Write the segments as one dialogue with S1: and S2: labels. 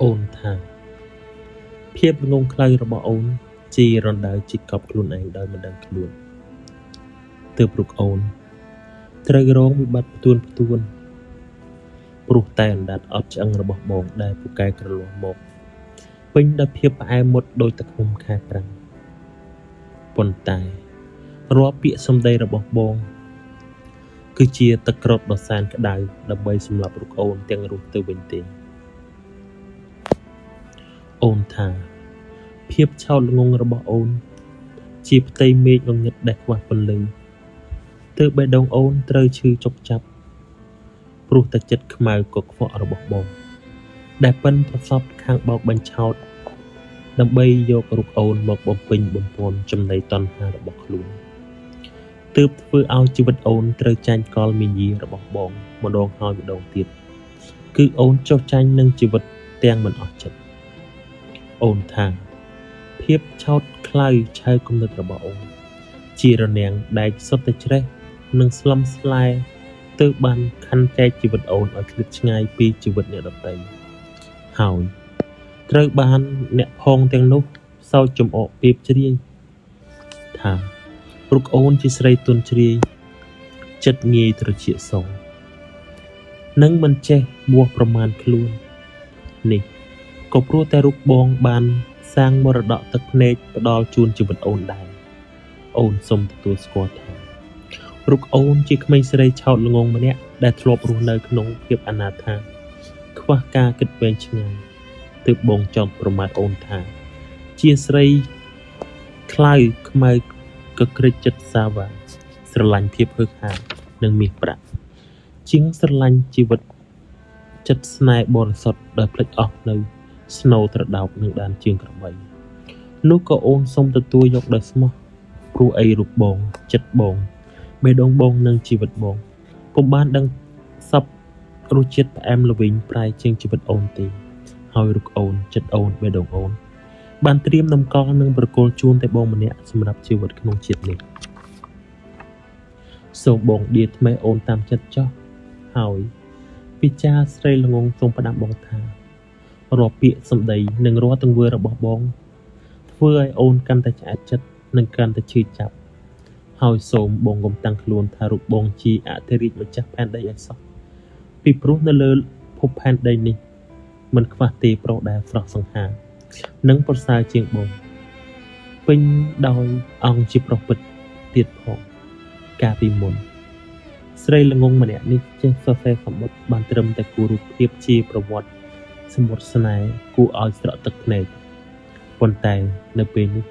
S1: អូនថាភាពងងខ្លៅរបស់អូនជារណ្ដៅជីកប់ខ្លួនឯងដោយមិនដឹងខ្លួនទើបរុកអូនត្រូវរងវិបត្តិផ្ទួនព្រោះតែអណ្ដាតអត់ឆ្អឹងរបស់បងដែលពូកែក្រលាស់មកពេញដោយភាពផ្អែមមុតដោយទឹកឃុំខែប្រាំងប៉ុន្តែរាល់ពាក្យសម្ដីរបស់បងគឺជាទឹកក្រត់ដ៏សែនក្តៅដើម្បីសម្លាប់រុកអូនទាំងរស់ទៅវិញទេអូនថាភាពឆោតល្ងង់របស់អូនជាផ្ទៃមេឃងងឹតដែលខ្វះពន្លឺទើបបេះដូងអូនត្រូវឈឺចុកចាប់ព្រោះតែចិត្តខ្មៅកខ្វក់របស់បងដែលប៉ិនប្រសពខាងបោកបញ្ឆោតដើម្បីយករុកអូនមកបំពេញបំពន់ចំណីតណ្ហារបស់ខ្លួនទើបធ្វើឲ្យជីវិតអូនត្រូវចាញ់កលមីញីរបស់បងម្ដងហើយម្ដងទៀតគឺអូនចុះចាញ់នឹងជីវិតទាំងមិនអស់ចិត្តអូនថាភាពឆោតខ្លៅឆៅគំនិតរបស់អូនជារនាំងដែកសុទ្ធតែជ្រេះនិងស្លំស្លែទើបបានខណ្ឌចែកជីវិតអូនឲ្យឃ្លាតឆ្ងាយពីជីវិតអ្នកដទៃហើយត្រូវបានអ្នកផងទាំងនោះសោចចំអកពីបជ្រាយថារុកអូនជាស្រីទន់ជ្រាយចិត្តងាយត្រចៀកសងនិងមិនចេះបួសប្រមាណខ្លួននេះក៏ព្រោះតែរុកបងបានសាងមរតកទឹកភ្នែកផ្ដល់ជូនជីវិតអូនដែរអូនសូមទទួលស្គាល់ថារុកអូនជាក្មេងស្រីឆោតល្ងងម្នាក់ដែលធ្លាប់រស់នៅក្នុងភាពអនាថាខ្វះការគិតវែងឆ្ងាយទើបបងចង់ប្រមាថអូនថាជាស្រីខ្លៅខ្មៅកក្រិចចិត្តសាវ៉ាស្រឡាញ់ភាពហឺហានិងមាសប្រាក់ជាងស្រឡាញ់ជីវិតចិត្តស្នេហ៍បរិសុទ្ធដែលភ្លេចអស់នៅស្នូលត្រដោកនឹងដានជើងក្របីនោះក៏អូនសូមទទួលយកដោយស្មោះព្រោះអីរូបបងចិត្តបងបេះដូងបងនិងជីវិតបងពុំបានដឹងសពរសជាតិផ្អែមល្វីងប្រៃជាងជីវិតអូនទេហើយរូបអូនចិត្តអូនបេះដូងអូនបានត្រៀមតម្កល់និងប្រគល់ជូនតែបងម្នាក់សម្រាប់ជីវិតក្នុងជាតិនេះសូមបងដៀថ្មីអូនតាមចិត្តចោះហើយពិចារស្រីល្ងងសូមផ្ដាំបងថារាល់ពាក្យសម្ដីនិងរាល់ទង្វើរបស់បងធ្វើឲ្យអូនកាន់តែឆ្អែតចិត្តនិងកាន់តែឈឺចាប់ហើយសូមបងកុំតាំងខ្លួនថារូបបងជាអធិរាជម្ចាស់ផែនដីឲ្យសោះពីព្រោះនៅលើភពផែនដីនេះមិនខ្វះទេប្រុសដែលស្រស់សង្ហានិងប្រសើរជាងបងពេញដោយអង្គជាប្រុសពិតទៀតផងកាលពីមុនស្រីល្ងងម្នាក់នេះចេះសរសេរសម្បត្តិបានត្រឹមតែគូរូបភាពជាប្រវត្តិសម្បត្តិស្នេហ៍គួរឲ្យស្រក់ទឹកភ្នែកប៉ុន្តែនៅពេលនេះ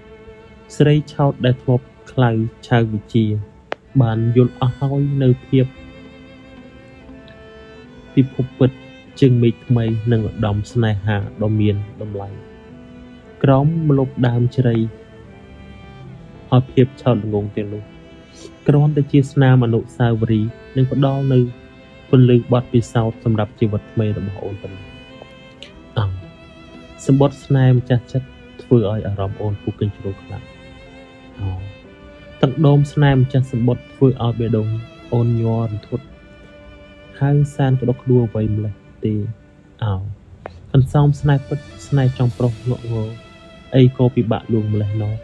S1: ស្រីឆោតដែលធ្លាប់ខ្លៅឆៅវិជាបានយល់អស់ហើយនៅភាពពិភពពិតជាងមេឃថ្មីនិងឧត្តមស្នេហាដ៏មានតម្លៃក្រោមម្លប់ដើមជ្រៃហើយភាពឆោតល្ងងទាំងនោះគ្រាន់តែជាស្នាមអនុស្សាវរីយ៍និងផ្ដល់នៅពន្លឺបទពិសោធន៍សម្រាប់ជីវិតថ្មីរបស់អូនប៉ុណ្ណោះសម្បត្តិស្នេហ៍ម្ចាស់ចិត្តធ្វើឲ្យអារម្មណ៍អូនពុះកិញ្ជ្រោលខ្លាំងទឹកដុំស្នេហ៍ម្ចាស់សម្បត្តិធ្វើឲ្យបេះដូងអូនញ័ររន្ធត់ហើយសានក្តុកក្តួលអ្វីម្លេះទេកន្សោមស្នេហ៍ពិតស្នេហ៍ចង់ប្រុសងក់ងអីក៏ពិបាកលួងម្លេះណោះ